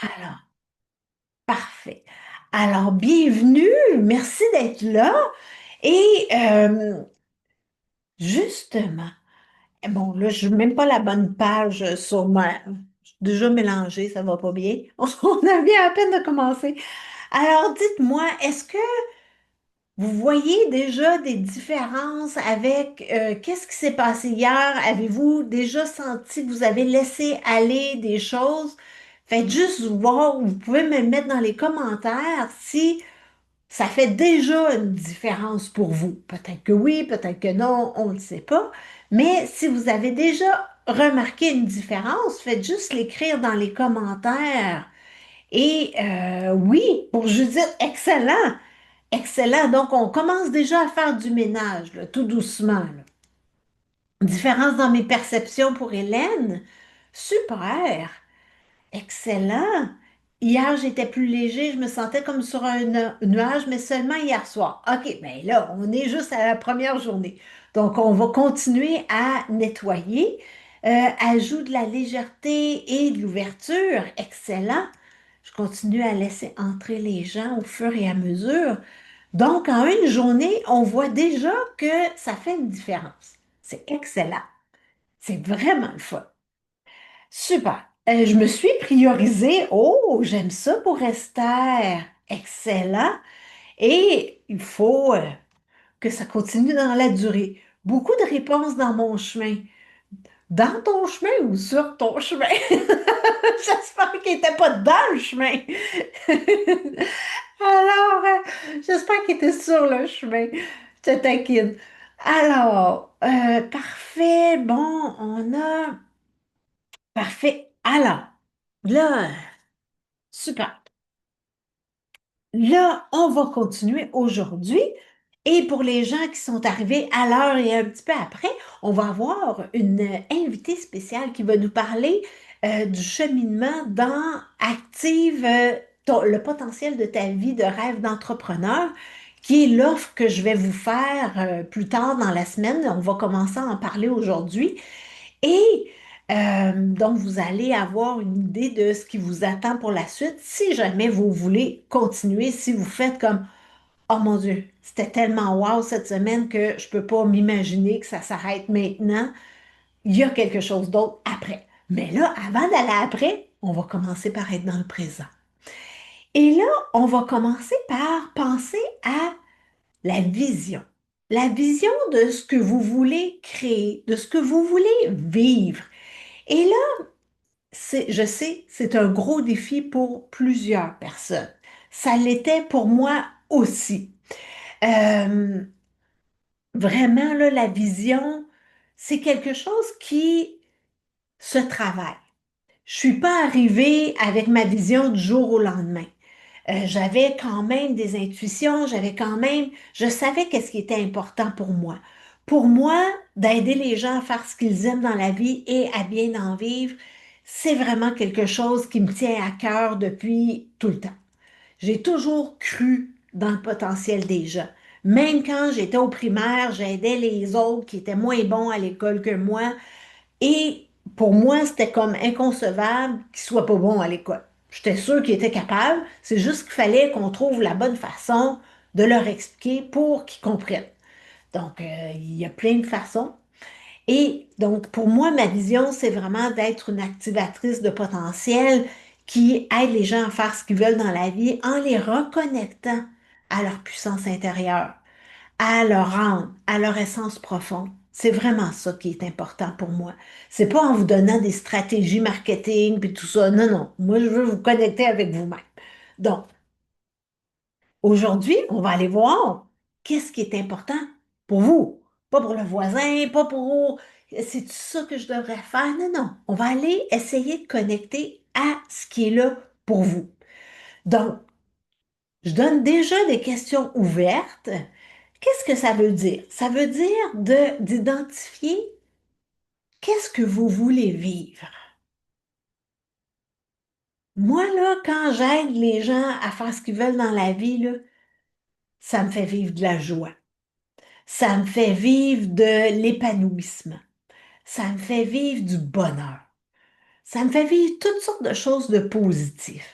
Alors, parfait. Alors, bienvenue, merci d'être là. Et justement, bon, là, je n'ai même pas la bonne page sur ma... Je suis déjà mélangée, ça va pas bien. On a bien à peine de commencer. Alors, dites-moi, est-ce que vous voyez déjà des différences avec qu'est-ce qui s'est passé hier? Avez-vous déjà senti que vous avez laissé aller des choses? Faites juste voir, vous pouvez me mettre dans les commentaires si ça fait déjà une différence pour vous. Peut-être que oui, peut-être que non, on ne le sait pas. Mais si vous avez déjà remarqué une différence, faites juste l'écrire dans les commentaires. Et oui, pour Judith, excellent, excellent. Donc, on commence déjà à faire du ménage, là, tout doucement, là. Différence dans mes perceptions pour Hélène. Super. Excellent. Hier, j'étais plus léger, je me sentais comme sur un nuage, mais seulement hier soir. OK, mais là, on est juste à la première journée. Donc, on va continuer à nettoyer. Ajout de la légèreté et de l'ouverture. Excellent. Je continue à laisser entrer les gens au fur et à mesure. Donc, en une journée, on voit déjà que ça fait une différence. C'est excellent. C'est vraiment le fun. Super. Je me suis priorisée. Oh, j'aime ça pour Esther. Excellent. Et il faut que ça continue dans la durée. Beaucoup de réponses dans mon chemin. Dans ton chemin ou sur ton chemin? J'espère qu'il n'était pas dans le chemin. Alors, j'espère qu'il était sur le chemin. Je te taquine. Alors, parfait. Bon, on a... Parfait. Alors, là... Super. Là, on va continuer aujourd'hui. Et pour les gens qui sont arrivés à l'heure et un petit peu après, on va avoir une invitée spéciale qui va nous parler du cheminement dans Active le potentiel de ta vie de rêve d'entrepreneur, qui est l'offre que je vais vous faire plus tard dans la semaine. On va commencer à en parler aujourd'hui. Et donc, vous allez avoir une idée de ce qui vous attend pour la suite si jamais vous voulez continuer, si vous faites comme, oh mon Dieu, c'était tellement wow cette semaine que je ne peux pas m'imaginer que ça s'arrête maintenant. Il y a quelque chose d'autre après. Mais là, avant d'aller après, on va commencer par être dans le présent. Et là, on va commencer par penser à la vision. La vision de ce que vous voulez créer, de ce que vous voulez vivre. Et là, je sais, c'est un gros défi pour plusieurs personnes. Ça l'était pour moi aussi. Euh, Vraiment, là, la vision, c'est quelque chose qui se travaille. Je suis pas arrivée avec ma vision du jour au lendemain. J'avais quand même des intuitions, je savais qu'est-ce qui était important pour moi. Pour moi, d'aider les gens à faire ce qu'ils aiment dans la vie et à bien en vivre, c'est vraiment quelque chose qui me tient à cœur depuis tout le temps. J'ai toujours cru dans le potentiel des gens. Même quand j'étais au primaire, j'aidais les autres qui étaient moins bons à l'école que moi et pour moi, c'était comme inconcevable qu'il soit pas bon à l'école. J'étais sûre qu'il était capable, c'est juste qu'il fallait qu'on trouve la bonne façon de leur expliquer pour qu'ils comprennent. Donc, il y a plein de façons. Et donc, pour moi, ma vision, c'est vraiment d'être une activatrice de potentiel qui aide les gens à faire ce qu'ils veulent dans la vie en les reconnectant à leur puissance intérieure, à leur âme, à leur essence profonde. C'est vraiment ça qui est important pour moi. C'est pas en vous donnant des stratégies marketing puis tout ça. Non, non. Moi, je veux vous connecter avec vous-même. Donc, aujourd'hui, on va aller voir qu'est-ce qui est important pour vous. Pas pour le voisin, pas pour c'est ça que je devrais faire. Non, non. On va aller essayer de connecter à ce qui est là pour vous. Donc, je donne déjà des questions ouvertes. Qu'est-ce que ça veut dire? Ça veut dire d'identifier qu'est-ce que vous voulez vivre. Moi, là, quand j'aide les gens à faire ce qu'ils veulent dans la vie, là, ça me fait vivre de la joie. Ça me fait vivre de l'épanouissement. Ça me fait vivre du bonheur. Ça me fait vivre toutes sortes de choses de positives.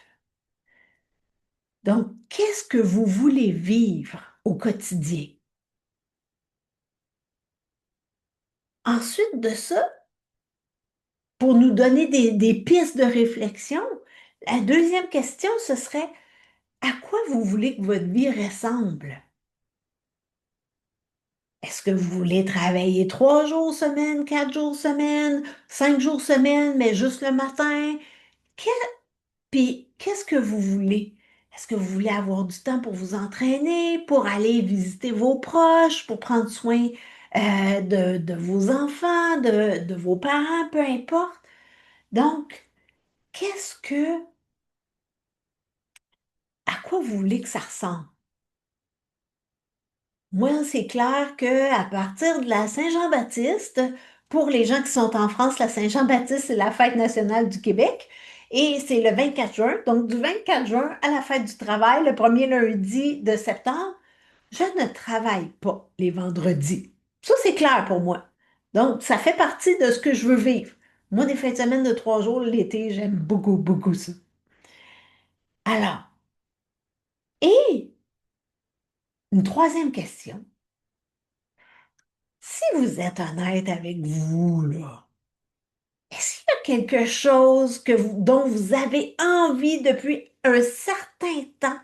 Donc, qu'est-ce que vous voulez vivre au quotidien? Ensuite de ça, pour nous donner des pistes de réflexion, la deuxième question, ce serait à quoi vous voulez que votre vie ressemble? Est-ce que vous voulez travailler 3 jours semaine, 4 jours semaine, 5 jours semaine, mais juste le matin? Que- Puis, qu'est-ce que vous voulez? Est-ce que vous voulez avoir du temps pour vous entraîner, pour aller visiter vos proches, pour prendre soin de vos enfants, de vos parents, peu importe? Donc, qu'est-ce que, à quoi vous voulez que ça ressemble? Moi, c'est clair que à partir de la Saint-Jean-Baptiste, pour les gens qui sont en France, la Saint-Jean-Baptiste, c'est la fête nationale du Québec. Et c'est le 24 juin. Donc, du 24 juin à la fête du travail, le premier lundi de septembre, je ne travaille pas les vendredis. Ça, c'est clair pour moi. Donc, ça fait partie de ce que je veux vivre. Moi, des fins de semaine de 3 jours l'été, j'aime beaucoup, beaucoup ça. Alors, et une troisième question. Si vous êtes honnête avec vous, là, est-ce qu'il y a quelque chose dont vous avez envie depuis un certain temps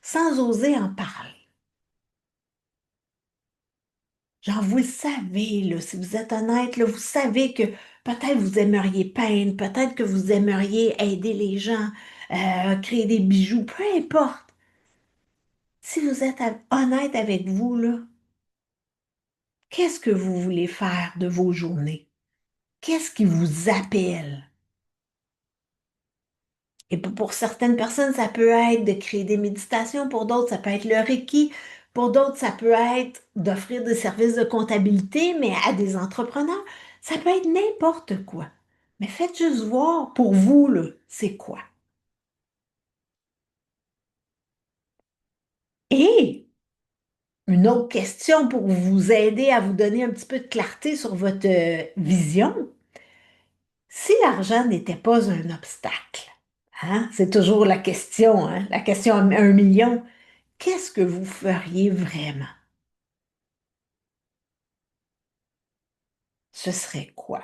sans oser en parler? Genre, vous le savez, là, si vous êtes honnête, là, vous savez que peut-être vous aimeriez peindre, peut-être que vous aimeriez aider les gens, créer des bijoux, peu importe. Si vous êtes honnête avec vous, là, qu'est-ce que vous voulez faire de vos journées? Qu'est-ce qui vous appelle? Et pour certaines personnes, ça peut être de créer des méditations, pour d'autres, ça peut être le Reiki, pour d'autres, ça peut être d'offrir des services de comptabilité, mais à des entrepreneurs, ça peut être n'importe quoi. Mais faites juste voir pour vous, là, c'est quoi. Et une autre question pour vous aider à vous donner un petit peu de clarté sur votre vision. Si l'argent n'était pas un obstacle, hein, c'est toujours la question, hein, la question à 1 million, qu'est-ce que vous feriez vraiment? Ce serait quoi?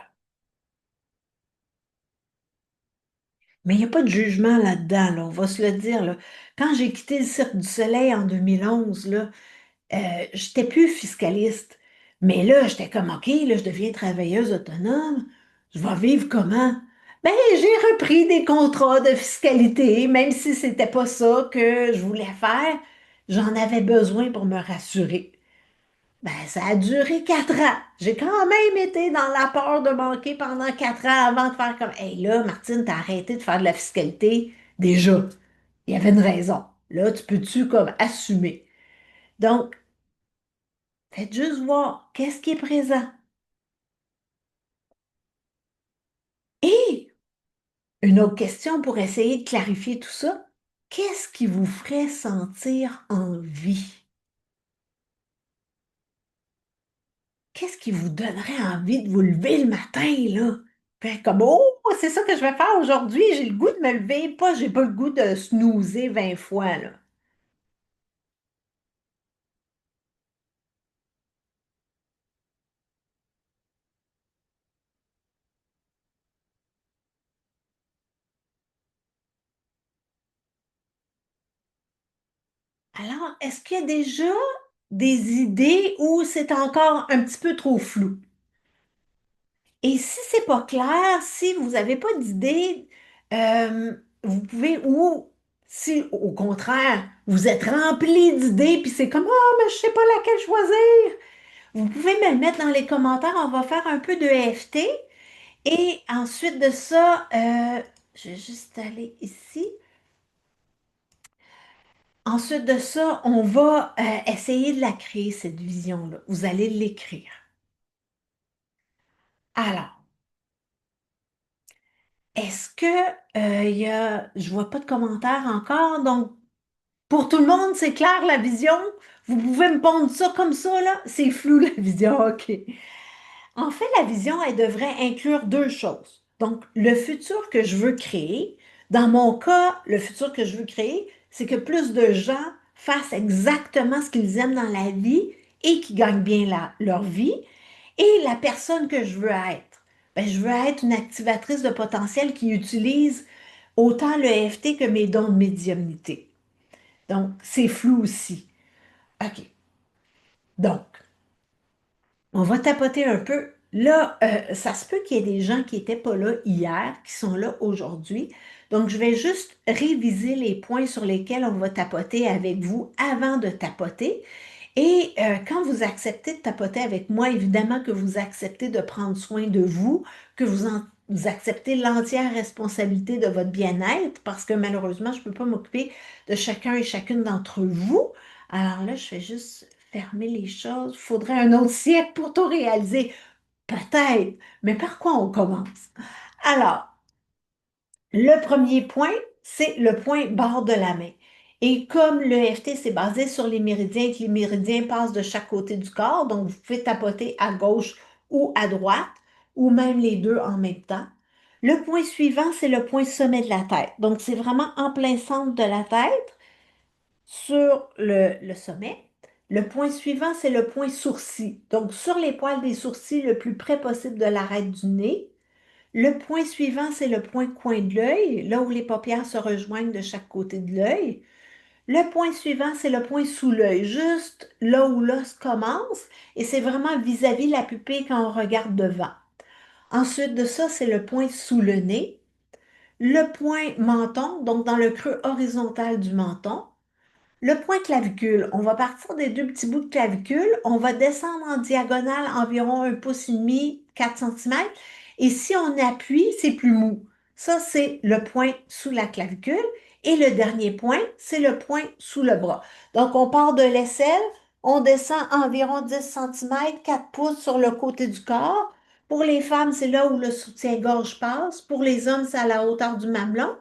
Mais il n'y a pas de jugement là-dedans, là, on va se le dire, là. Quand j'ai quitté le Cirque du Soleil en 2011, là, j'étais plus fiscaliste. Mais là, j'étais comme, OK, là, je deviens travailleuse autonome. Je vais vivre comment? Ben, j'ai repris des contrats de fiscalité, même si c'était pas ça que je voulais faire. J'en avais besoin pour me rassurer. Ben, ça a duré 4 ans. J'ai quand même été dans la peur de manquer pendant 4 ans avant de faire comme, hey là, Martine, t'as arrêté de faire de la fiscalité. Déjà, il y avait une raison. Là, tu peux-tu comme assumer? Donc, faites juste voir qu'est-ce qui est présent. Et une autre question pour essayer de clarifier tout ça. Qu'est-ce qui vous ferait sentir en vie? Qu'est-ce qui vous donnerait envie de vous lever le matin, là? Fait comme, oh, c'est ça que je vais faire aujourd'hui, j'ai le goût de me lever, pas, j'ai pas le goût de snoozer 20 fois, là. Alors, est-ce qu'il y a déjà des idées où c'est encore un petit peu trop flou? Et si c'est pas clair, si vous n'avez pas d'idée, vous pouvez, ou si au contraire, vous êtes rempli d'idées, puis c'est comme, ah, mais je sais pas laquelle choisir, vous pouvez me le mettre dans les commentaires, on va faire un peu de EFT. Et ensuite de ça, je vais juste aller ici. Ensuite de ça, on va essayer de la créer, cette vision-là. Vous allez l'écrire. Alors, est-ce que je vois pas de commentaires encore, donc pour tout le monde, c'est clair la vision? Vous pouvez me pondre ça comme ça, là? C'est flou la vision, ok. En fait, la vision, elle devrait inclure deux choses. Donc, le futur que je veux créer, dans mon cas, le futur que je veux créer, c'est que plus de gens fassent exactement ce qu'ils aiment dans la vie et qui gagnent bien leur vie. Et la personne que je veux être, ben, je veux être une activatrice de potentiel qui utilise autant le EFT que mes dons de médiumnité. Donc, c'est flou aussi. OK. Donc, on va tapoter un peu. Là, ça se peut qu'il y ait des gens qui n'étaient pas là hier, qui sont là aujourd'hui. Donc, je vais juste réviser les points sur lesquels on va tapoter avec vous avant de tapoter. Et quand vous acceptez de tapoter avec moi, évidemment que vous acceptez de prendre soin de vous, que vous acceptez l'entière responsabilité de votre bien-être, parce que malheureusement, je ne peux pas m'occuper de chacun et chacune d'entre vous. Alors là, je vais juste fermer les choses. Il faudrait un autre siècle pour tout réaliser. Peut-être, mais par quoi on commence? Alors, le premier point, c'est le point bord de la main. Et comme le l'EFT, c'est basé sur les méridiens, que les méridiens passent de chaque côté du corps, donc vous pouvez tapoter à gauche ou à droite, ou même les deux en même temps. Le point suivant, c'est le point sommet de la tête. Donc, c'est vraiment en plein centre de la tête, sur le sommet. Le point suivant, c'est le point sourcil. Donc, sur les poils des sourcils, le plus près possible de l'arête du nez. Le point suivant, c'est le point coin de l'œil, là où les paupières se rejoignent de chaque côté de l'œil. Le point suivant, c'est le point sous l'œil, juste là où l'os commence, et c'est vraiment vis-à-vis la pupille quand on regarde devant. Ensuite de ça, c'est le point sous le nez, le point menton, donc dans le creux horizontal du menton, le point clavicule, on va partir des deux petits bouts de clavicule, on va descendre en diagonale environ 1,5 pouce, 4 centimètres, et si on appuie, c'est plus mou. Ça, c'est le point sous la clavicule. Et le dernier point, c'est le point sous le bras. Donc, on part de l'aisselle, on descend environ 10 centimètres, 4 pouces sur le côté du corps. Pour les femmes, c'est là où le soutien-gorge passe. Pour les hommes, c'est à la hauteur du mamelon.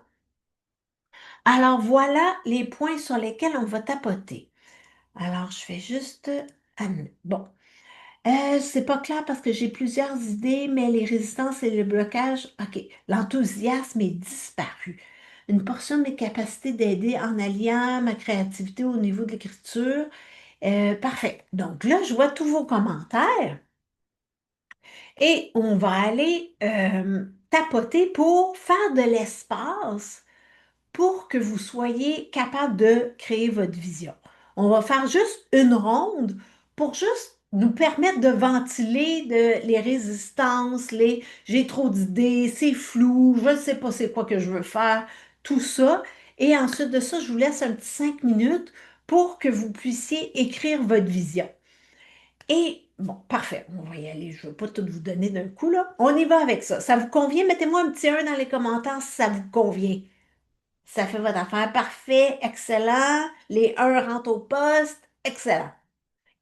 Alors, voilà les points sur lesquels on va tapoter. Alors, je fais juste amener. Bon, c'est pas clair parce que j'ai plusieurs idées, mais les résistances et les blocages, OK. L'enthousiasme est disparu. Une portion de mes capacités d'aider en alliant ma créativité au niveau de l'écriture. Parfait. Donc là, je vois tous vos commentaires et on va aller tapoter pour faire de l'espace pour que vous soyez capable de créer votre vision. On va faire juste une ronde pour juste nous permettre de ventiler les résistances, les j'ai trop d'idées, c'est flou, je ne sais pas c'est quoi que je veux faire, tout ça. Et ensuite de ça, je vous laisse un petit 5 minutes pour que vous puissiez écrire votre vision. Et bon, parfait, on va y aller. Je ne veux pas tout vous donner d'un coup, là. On y va avec ça. Ça vous convient? Mettez-moi un petit 1 dans les commentaires si ça vous convient. Ça fait votre affaire. Parfait, excellent. Les 1 rentrent au poste. Excellent.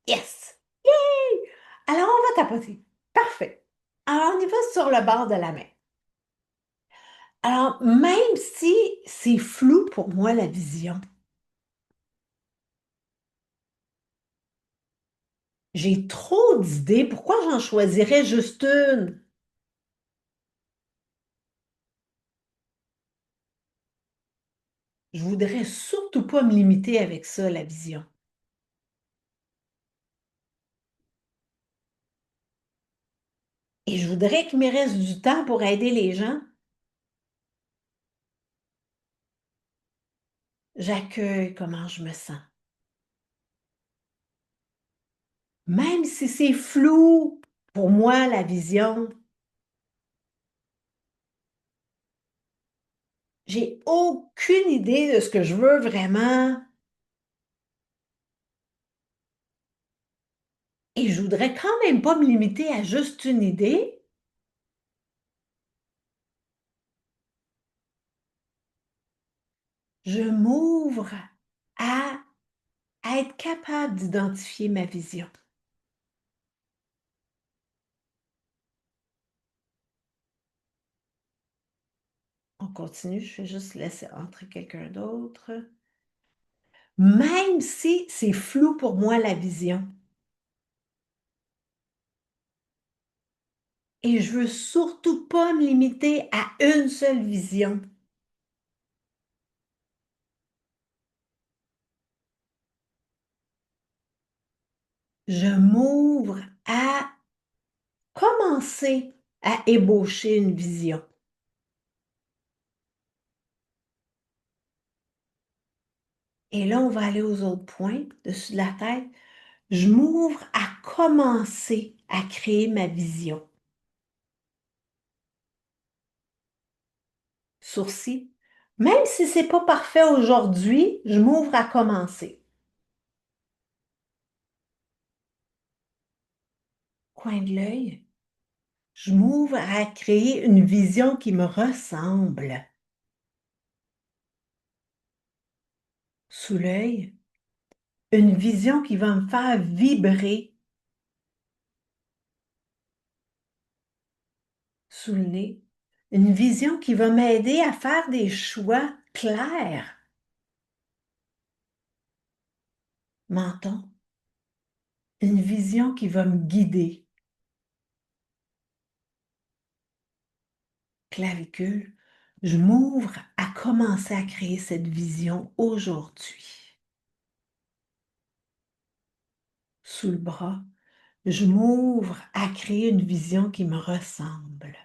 Yes. Yay! Alors, on va tapoter. Parfait. Alors, on y va sur le bord de la main. Alors, même si c'est flou pour moi, la vision, j'ai trop d'idées. Pourquoi j'en choisirais juste une? Je voudrais surtout pas me limiter avec ça, la vision. Et je voudrais qu'il me reste du temps pour aider les gens. J'accueille comment je me sens. Même si c'est flou, pour moi, la vision, j'ai aucune idée de ce que je veux vraiment et je voudrais quand même pas me limiter à juste une idée. Je m'ouvre à, à être capable d'identifier ma vision. On continue, je vais juste laisser entrer quelqu'un d'autre. Même si c'est flou pour moi, la vision. et je veux surtout pas me limiter à une seule vision. Je m'ouvre à commencer à ébaucher une vision. Et là, on va aller aux autres points dessus de la tête. Je m'ouvre à commencer à créer ma vision. Sourcil. Même si c'est pas parfait aujourd'hui, je m'ouvre à commencer. Coin de l'œil. Je m'ouvre à créer une vision qui me ressemble. Sous l'œil. Une vision qui va me faire vibrer. Sous le nez. Une vision qui va m'aider à faire des choix clairs. Menton. Une vision qui va me guider. Clavicule. Je m'ouvre à commencer à créer cette vision aujourd'hui. Sous le bras. Je m'ouvre à créer une vision qui me ressemble.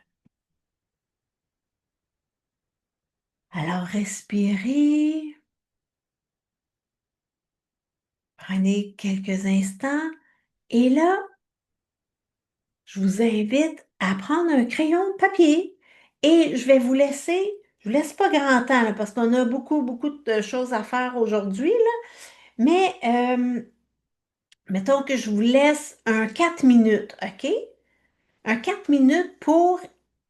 Alors respirez, prenez quelques instants et là, je vous invite à prendre un crayon de papier et je vous laisse pas grand temps là, parce qu'on a beaucoup de choses à faire aujourd'hui, là, mais mettons que je vous laisse un 4 minutes, OK? Un 4 minutes pour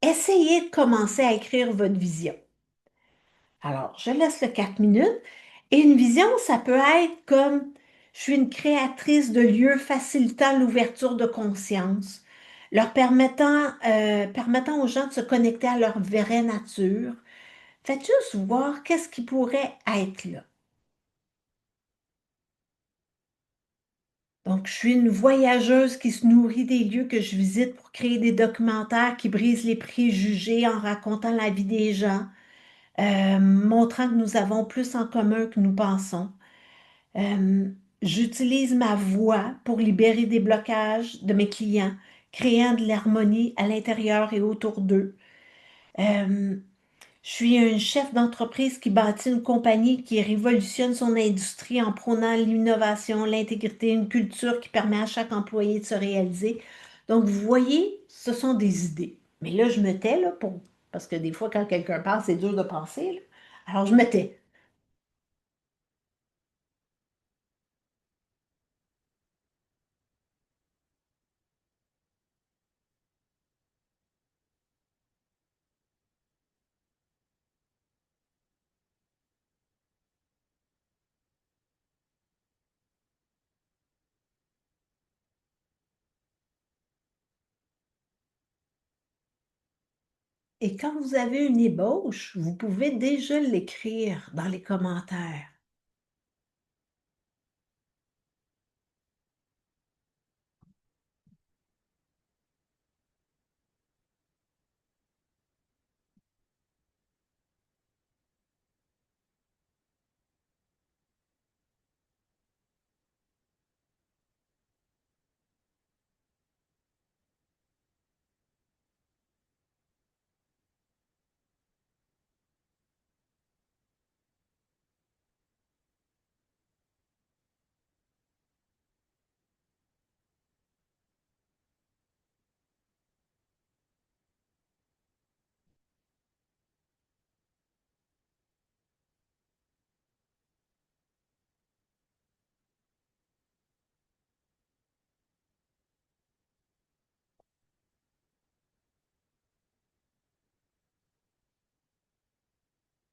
essayer de commencer à écrire votre vision. Alors, je laisse le 4 minutes. Et une vision, ça peut être comme je suis une créatrice de lieux facilitant l'ouverture de conscience, leur permettant aux gens de se connecter à leur vraie nature. Faites juste voir qu'est-ce qui pourrait être là. Donc, je suis une voyageuse qui se nourrit des lieux que je visite pour créer des documentaires qui brisent les préjugés en racontant la vie des gens, montrant que nous avons plus en commun que nous pensons. Euh, J'utilise ma voix pour libérer des blocages de mes clients, créant de l'harmonie à l'intérieur et autour d'eux. Euh, je suis un chef d'entreprise qui bâtit une compagnie qui révolutionne son industrie en prônant l'innovation, l'intégrité, une culture qui permet à chaque employé de se réaliser. Donc, vous voyez, ce sont des idées. Mais là, je me tais, là, parce que des fois, quand quelqu'un parle, c'est dur de penser, là. Alors, je me tais. Et quand vous avez une ébauche, vous pouvez déjà l'écrire dans les commentaires.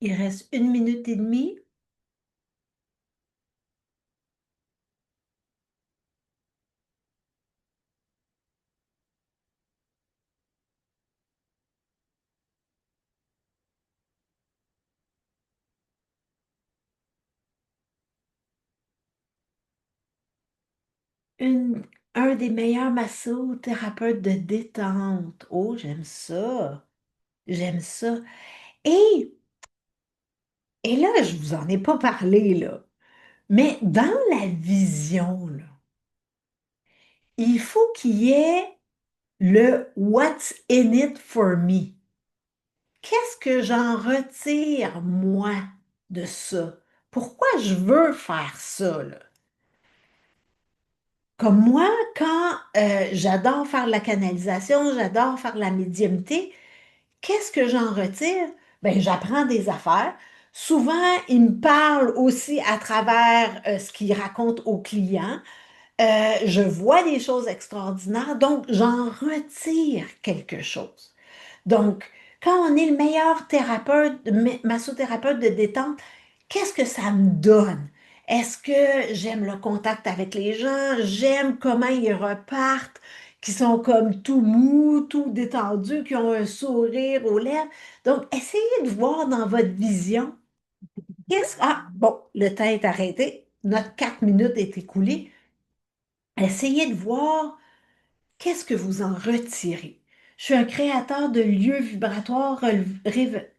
Il reste 1 minute et demie. un des meilleurs massothérapeutes de détente. Oh, j'aime ça. J'aime ça. Et, et là, je vous en ai pas parlé, là. Mais dans la vision, là, il faut qu'il y ait le What's in it for me. Qu'est-ce que j'en retire, moi, de ça? Pourquoi je veux faire ça, là? Comme moi, quand j'adore faire la canalisation, j'adore faire la médiumnité, qu'est-ce que j'en retire? Ben, j'apprends des affaires. Souvent, ils me parlent aussi à travers ce qu'ils racontent aux clients. Je vois des choses extraordinaires, donc j'en retire quelque chose. Donc, quand on est le meilleur thérapeute, massothérapeute de détente, qu'est-ce que ça me donne? Est-ce que j'aime le contact avec les gens? J'aime comment ils repartent, qui sont comme tout mous, tout détendus, qui ont un sourire aux lèvres. Donc, essayez de voir dans votre vision. Ah, bon, le temps est arrêté. Notre 4 minutes est écoulée. Essayez de voir qu'est-ce que vous en retirez. Je suis un créateur de lieux vibratoires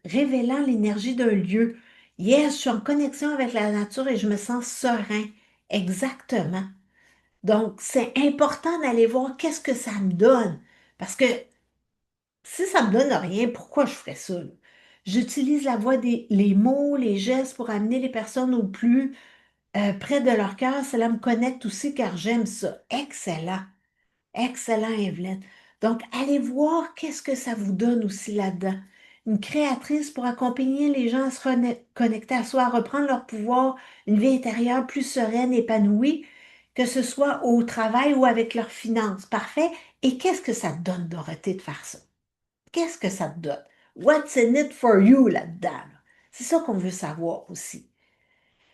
révélant l'énergie d'un lieu. Yes, je suis en connexion avec la nature et je me sens serein. Exactement. Donc, c'est important d'aller voir qu'est-ce que ça me donne. Parce que si ça me donne rien, pourquoi je ferais ça, là? J'utilise la voix les mots, les gestes pour amener les personnes au plus près de leur cœur. Cela me connecte aussi car j'aime ça. Excellent. Excellent, Evelyne. Donc, allez voir qu'est-ce que ça vous donne aussi là-dedans. Une créatrice pour accompagner les gens à se connecter à soi, à reprendre leur pouvoir, une vie intérieure plus sereine, épanouie, que ce soit au travail ou avec leurs finances. Parfait. Et qu'est-ce que ça te donne, Dorothée, de faire ça? Qu'est-ce que ça te donne? What's in it for you là-dedans, là? C'est ça qu'on veut savoir aussi.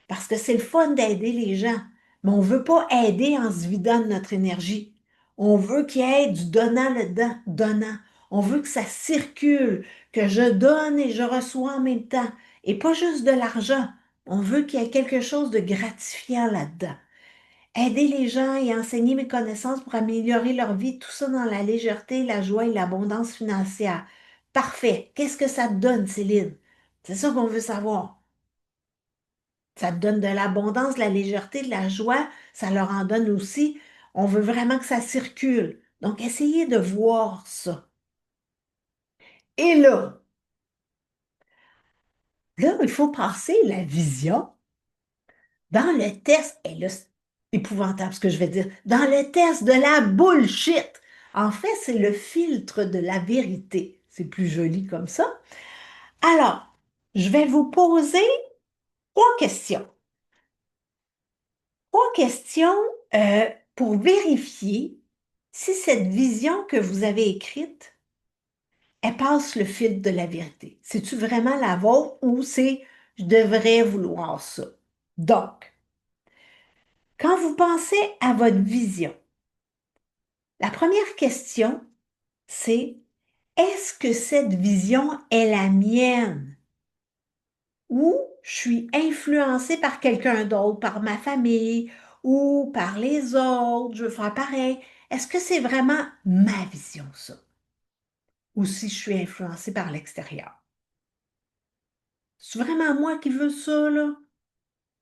Parce que c'est le fun d'aider les gens, mais on ne veut pas aider en se vidant de notre énergie. On veut qu'il y ait du donnant là-dedans, donnant. On veut que ça circule, que je donne et je reçois en même temps. Et pas juste de l'argent. On veut qu'il y ait quelque chose de gratifiant là-dedans. Aider les gens et enseigner mes connaissances pour améliorer leur vie, tout ça dans la légèreté, la joie et l'abondance financière. Parfait. Qu'est-ce que ça te donne, Céline? C'est ça qu'on veut savoir. Ça te donne de l'abondance, de la légèreté, de la joie. Ça leur en donne aussi. On veut vraiment que ça circule. Donc, essayez de voir ça. Et là, il faut passer la vision dans le test. Et là, c'est épouvantable ce que je vais dire. Dans le test de la bullshit. En fait, c'est le filtre de la vérité. C'est plus joli comme ça. Alors, je vais vous poser trois questions. Trois questions pour vérifier si cette vision que vous avez écrite, elle passe le filtre de la vérité. C'est-tu vraiment la vôtre ou c'est je devrais vouloir ça? Donc, quand vous pensez à votre vision, la première question, c'est est-ce que cette vision est la mienne ou je suis influencée par quelqu'un d'autre, par ma famille ou par les autres, je veux faire pareil. Est-ce que c'est vraiment ma vision, ça? Ou si je suis influencée par l'extérieur? C'est vraiment moi qui veux ça, là?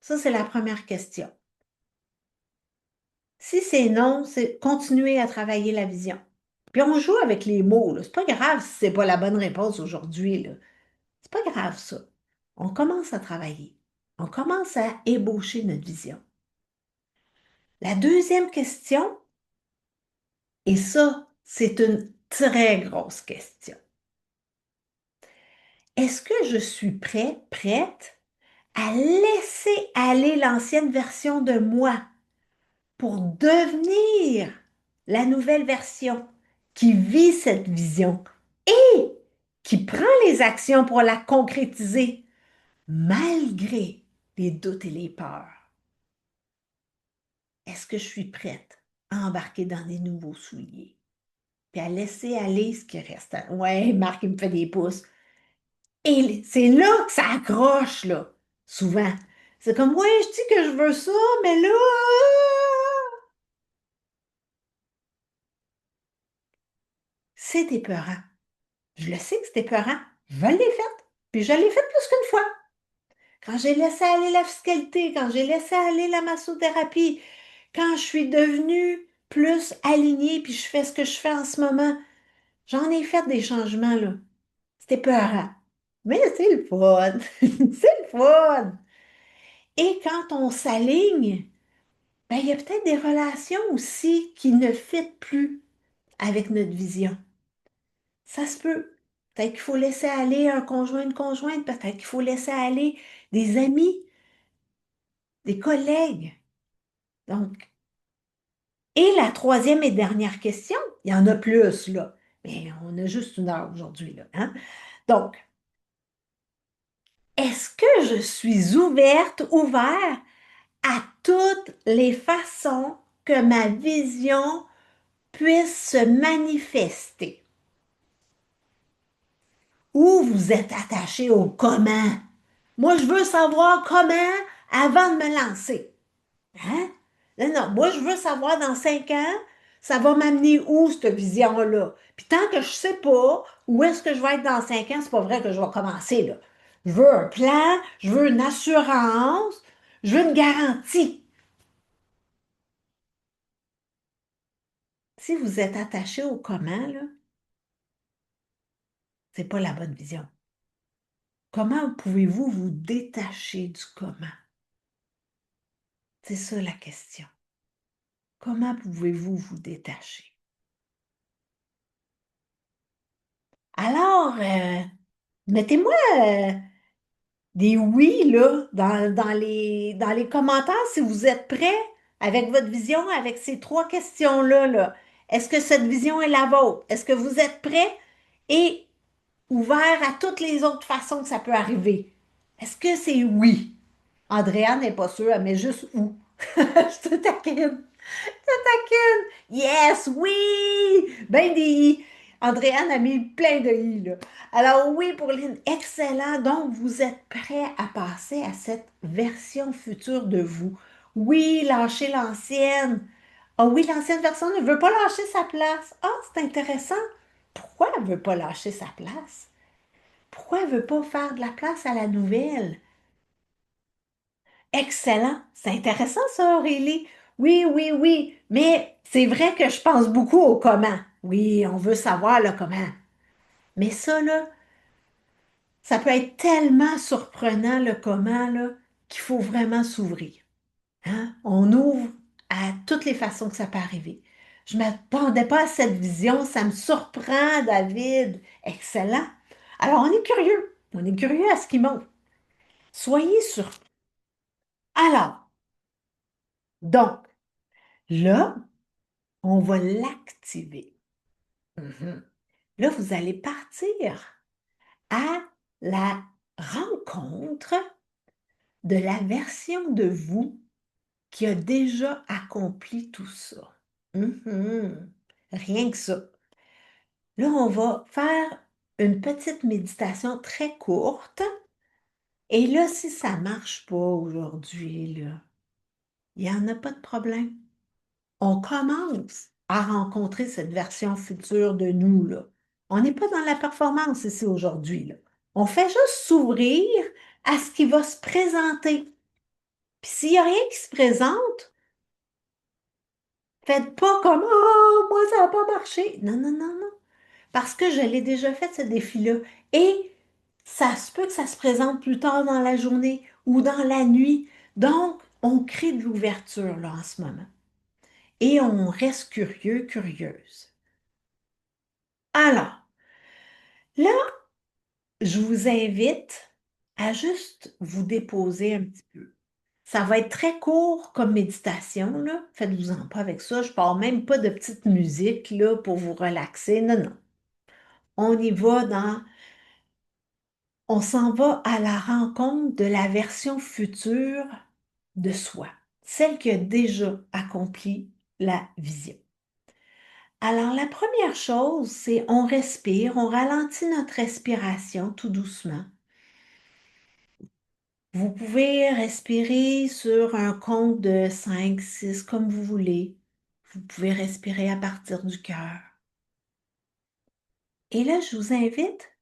Ça, c'est la première question. Si c'est non, c'est continuer à travailler la vision. Puis on joue avec les mots, là. C'est pas grave si c'est pas la bonne réponse aujourd'hui, là. C'est pas grave, ça. On commence à travailler. On commence à ébaucher notre vision. La deuxième question, et ça, c'est une très grosse question. Est-ce que je suis prête à laisser aller l'ancienne version de moi pour devenir la nouvelle version qui vit cette vision et qui prend les actions pour la concrétiser malgré les doutes et les peurs? Est-ce que je suis prête à embarquer dans des nouveaux souliers puis à laisser aller ce qui reste? Ouais, Marc, il me fait des pouces. Et c'est là que ça accroche, là, souvent. C'est comme, ouais, je dis que je veux ça, mais là, c'est épeurant. Je le sais que c'est épeurant. Je l'ai fait. Puis je l'ai fait plus qu'une fois. Quand j'ai laissé aller la fiscalité, quand j'ai laissé aller la massothérapie, quand je suis devenue plus alignée, puis je fais ce que je fais en ce moment, j'en ai fait des changements, là. C'était peurant. Mais c'est le fun. C'est le fun. Et quand on s'aligne, ben, il y a peut-être des relations aussi qui ne fitent plus avec notre vision. Ça se peut. Peut-être qu'il faut laisser aller un conjoint, une conjointe. Peut-être qu'il faut laisser aller des amis, des collègues. Donc, et la troisième et dernière question, il y en a plus, là. Mais on a juste une heure aujourd'hui, là, hein? Donc, est-ce que je suis ouverte, ouvert à toutes les façons que ma vision puisse se manifester? Ou vous êtes attaché au comment? Moi, je veux savoir comment avant de me lancer. Hein? Non, non, moi, je veux savoir dans 5 ans, ça va m'amener où, cette vision-là? Puis tant que je ne sais pas où est-ce que je vais être dans 5 ans, c'est pas vrai que je vais commencer, là. Je veux un plan, je veux une assurance, je veux une garantie. Si vous êtes attaché au comment, là, c'est pas la bonne vision. Comment pouvez-vous vous détacher du comment? C'est ça la question. Comment pouvez-vous vous détacher? Alors, mettez-moi des oui là, dans les commentaires si vous êtes prêts avec votre vision, avec ces trois questions-là. Là. Est-ce que cette vision est la vôtre? Est-ce que vous êtes prêts et ouverts à toutes les autres façons que ça peut arriver? Est-ce que c'est oui? Andréane n'est pas sûre, elle met juste ou. Je te taquine. Taquine. Yes, oui! Ben des i. Andréane a mis plein de i, là. Alors oui, Pauline, excellent. Donc, vous êtes prêt à passer à cette version future de vous. Oui, lâcher l'ancienne. Ah oui, l'ancienne version ne veut pas lâcher sa place. Ah, c'est intéressant. Pourquoi elle ne veut pas lâcher sa place? Pourquoi elle ne veut pas faire de la place à la nouvelle? Excellent. C'est intéressant ça, Aurélie. Oui, oui, oui. Mais c'est vrai que je pense beaucoup au comment. Oui, on veut savoir le comment. Mais ça, là, ça peut être tellement surprenant le comment, là, qu'il faut vraiment s'ouvrir. Hein? On ouvre à toutes les façons que ça peut arriver. Je ne m'attendais pas à cette vision. Ça me surprend, David. Excellent. Alors, on est curieux. On est curieux à ce qui monte. Soyez surpris. Alors, donc, là, on va l'activer. Mhm. Là, vous allez partir à la rencontre de la version de vous qui a déjà accompli tout ça. Mhm. Rien que ça. Là, on va faire une petite méditation très courte. Et là, si ça ne marche pas aujourd'hui, là, il n'y en a pas de problème. On commence à rencontrer cette version future de nous, là. On n'est pas dans la performance ici aujourd'hui, là. On fait juste s'ouvrir à ce qui va se présenter. Puis s'il n'y a rien qui se présente, faites pas comme «Oh, moi, ça n'a pas marché». Non, non, non, non. Parce que je l'ai déjà fait, ce défi-là. Et ça se peut que ça se présente plus tard dans la journée ou dans la nuit. Donc, on crée de l'ouverture, là, en ce moment. Et on reste curieux, curieuse. Alors, là, je vous invite à juste vous déposer un petit peu. Ça va être très court comme méditation, là. Faites-vous-en pas avec ça. Je parle même pas de petite musique, là, pour vous relaxer. Non, non. On y va on s'en va à la rencontre de la version future de soi, celle qui a déjà accompli la vision. Alors, la première chose, c'est on respire, on ralentit notre respiration tout doucement. Vous pouvez respirer sur un compte de 5, 6, comme vous voulez. Vous pouvez respirer à partir du cœur. Et là, je vous invite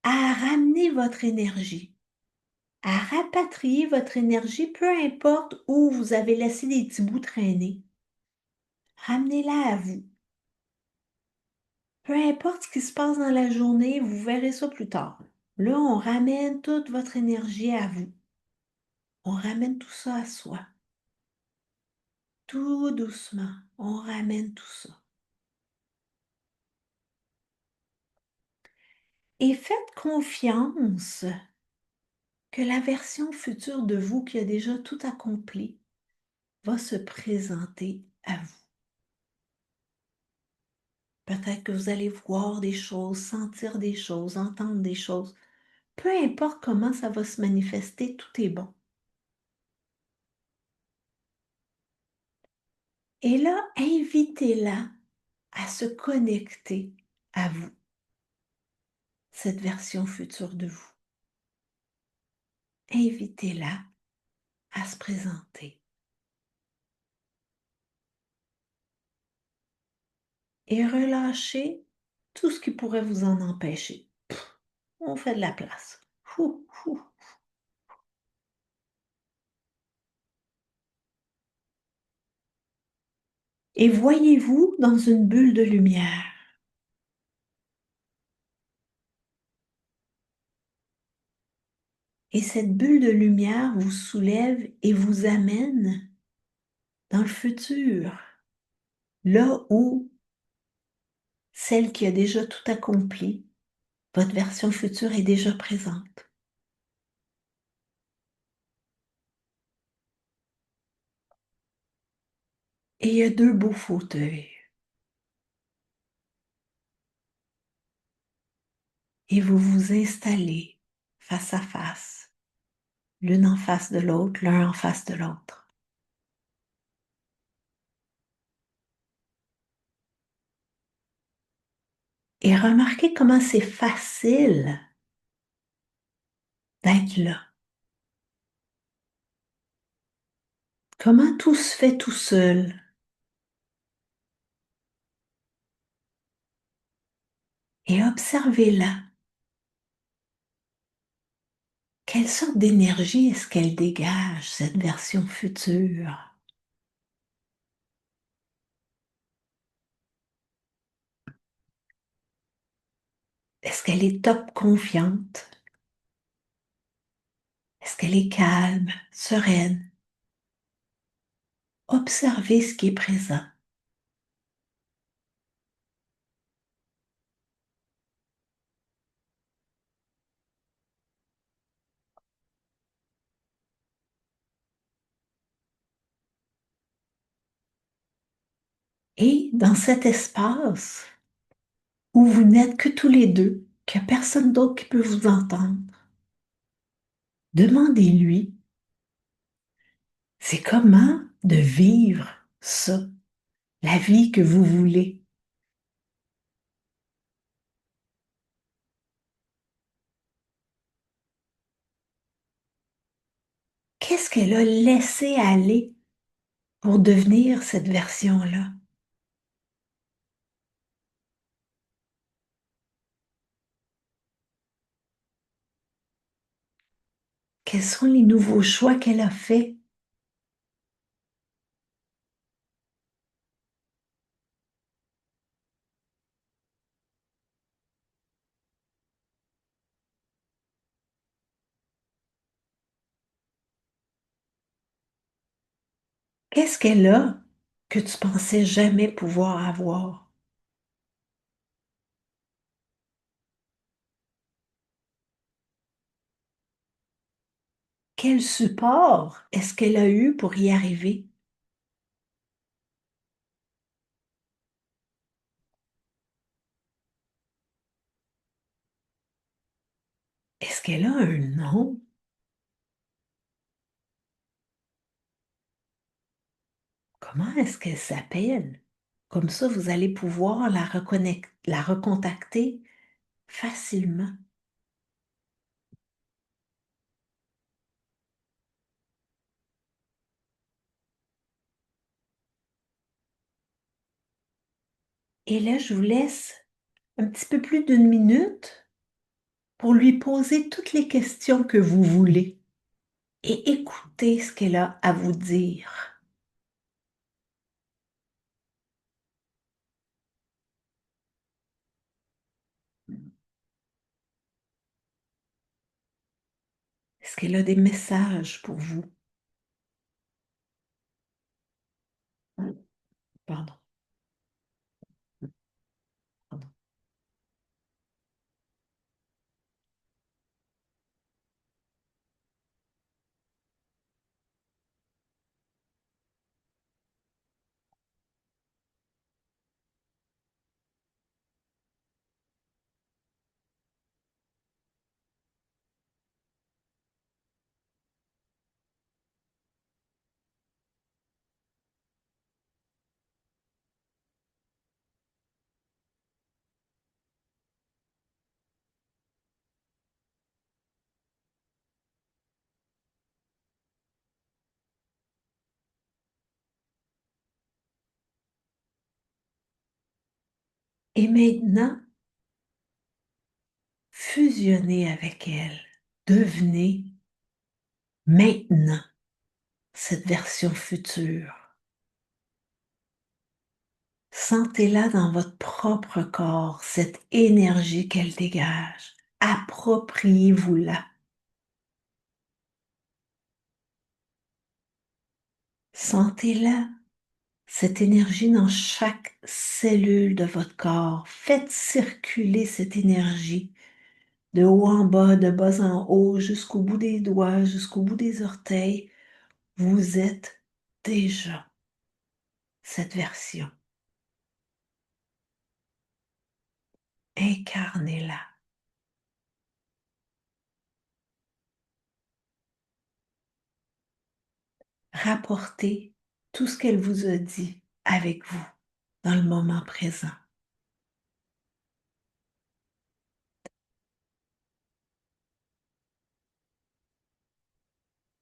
à ramener votre énergie, à rapatrier votre énergie, peu importe où vous avez laissé des petits bouts traîner. Ramenez-la à vous. Peu importe ce qui se passe dans la journée, vous verrez ça plus tard. Là, on ramène toute votre énergie à vous. On ramène tout ça à soi. Tout doucement, on ramène tout ça. Et faites confiance que la version future de vous qui a déjà tout accompli va se présenter à vous. Peut-être que vous allez voir des choses, sentir des choses, entendre des choses. Peu importe comment ça va se manifester, tout est bon. Et là, invitez-la à se connecter à vous, cette version future de vous. Invitez-la à se présenter. Et relâchez tout ce qui pourrait vous en empêcher. On fait de la place. Fou, fou. Et voyez-vous dans une bulle de lumière. Et cette bulle de lumière vous soulève et vous amène dans le futur, là où celle qui a déjà tout accompli, votre version future est déjà présente. Et il y a deux beaux fauteuils. Et vous vous installez face à face, l'une en face de l'autre, l'un en face de l'autre. Et remarquez comment c'est facile d'être là. Comment tout se fait tout seul. Et observez-la. Quelle sorte d'énergie est-ce qu'elle dégage, cette version future? Est-ce qu'elle est top confiante? Est-ce qu'elle est calme, sereine? Observez ce qui est présent. Et dans cet espace où vous n'êtes que tous les deux, qu'il n'y a personne d'autre qui peut vous entendre, demandez-lui, c'est comment de vivre ça, la vie que vous voulez. Qu'est-ce qu'elle a laissé aller pour devenir cette version-là? Quels sont les nouveaux choix qu'elle a faits? Qu'est-ce qu'elle a que tu pensais jamais pouvoir avoir? Quel support est-ce qu'elle a eu pour y arriver? Est-ce qu'elle a un nom? Comment est-ce qu'elle s'appelle? Comme ça, vous allez pouvoir la recontacter facilement. Et là, je vous laisse un petit peu plus d'une minute pour lui poser toutes les questions que vous voulez et écoutez ce qu'elle a à vous dire. Est-ce qu'elle a des messages pour vous? Pardon, pardon. Et maintenant, fusionnez avec elle. Devenez maintenant cette version future. Sentez-la dans votre propre corps, cette énergie qu'elle dégage. Appropriez-vous-la. Sentez-la, cette énergie dans chaque cellule de votre corps. Faites circuler cette énergie de haut en bas, de bas en haut, jusqu'au bout des doigts, jusqu'au bout des orteils. Vous êtes déjà cette version. Incarnez-la. Rapportez tout ce qu'elle vous a dit avec vous dans le moment présent.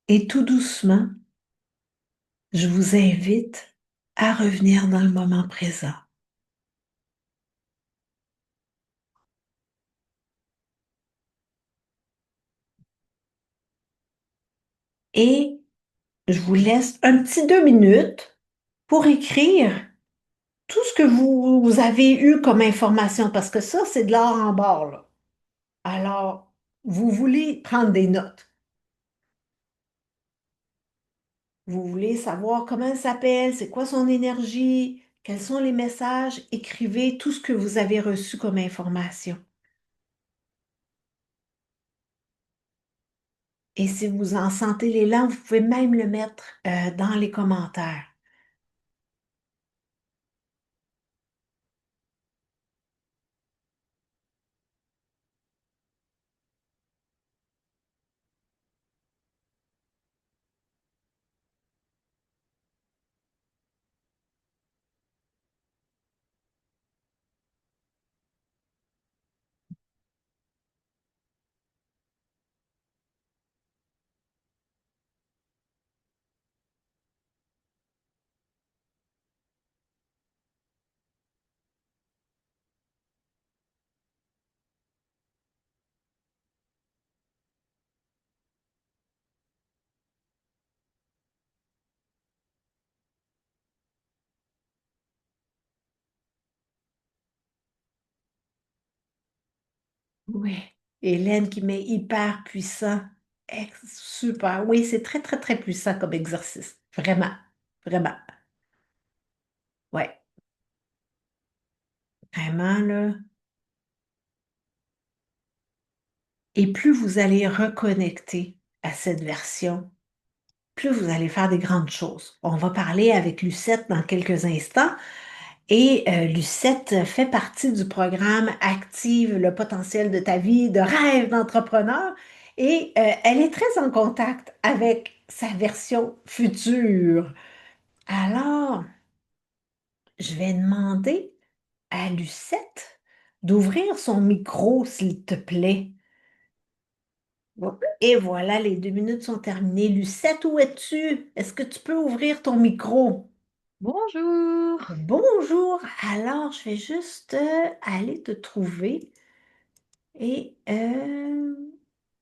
Et tout doucement, je vous invite à revenir dans le moment présent. Et je vous laisse un petit 2 minutes pour écrire tout ce que vous avez eu comme information, parce que ça, c'est de l'or en barre, là. Alors, vous voulez prendre des notes. Vous voulez savoir comment elle s'appelle, c'est quoi son énergie, quels sont les messages. Écrivez tout ce que vous avez reçu comme information. Et si vous en sentez l'élan, vous pouvez même le mettre dans les commentaires. Oui. Hélène qui met hyper puissant. Super. Oui, c'est très, très, très puissant comme exercice. Vraiment. Vraiment. Ouais. Vraiment, là. Et plus vous allez reconnecter à cette version, plus vous allez faire des grandes choses. On va parler avec Lucette dans quelques instants. Et Lucette fait partie du programme Active le potentiel de ta vie de rêve d'entrepreneur. Et elle est très en contact avec sa version future. Alors, je vais demander à Lucette d'ouvrir son micro, s'il te plaît. Bon, et voilà, les 2 minutes sont terminées. Lucette, où es-tu? Est-ce que tu peux ouvrir ton micro? Bonjour. Bonjour, alors je vais juste aller te trouver et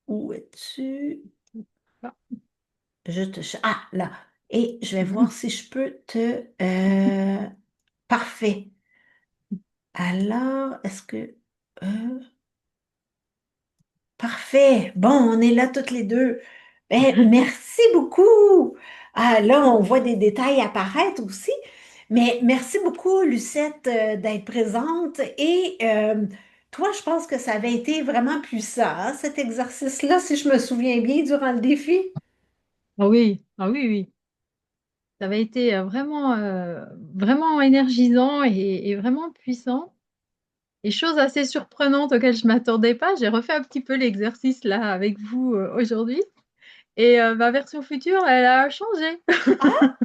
où es-tu? Ah. Ah, là. Et je vais voir si je peux te... Parfait. Alors, est-ce que... euh, Parfait. Bon, on est là toutes les deux. Ben, merci beaucoup. Ah, là, on voit des détails apparaître aussi. Mais merci beaucoup, Lucette, d'être présente. Et toi, je pense que ça avait été vraiment puissant, hein, cet exercice-là, si je me souviens bien, durant le défi. Ah oui, ah oui, oui. Ça avait été vraiment énergisant et vraiment puissant. Et chose assez surprenante auquel je ne m'attendais pas, j'ai refait un petit peu l'exercice là avec vous aujourd'hui. Et ma version future, elle a changé. Ah,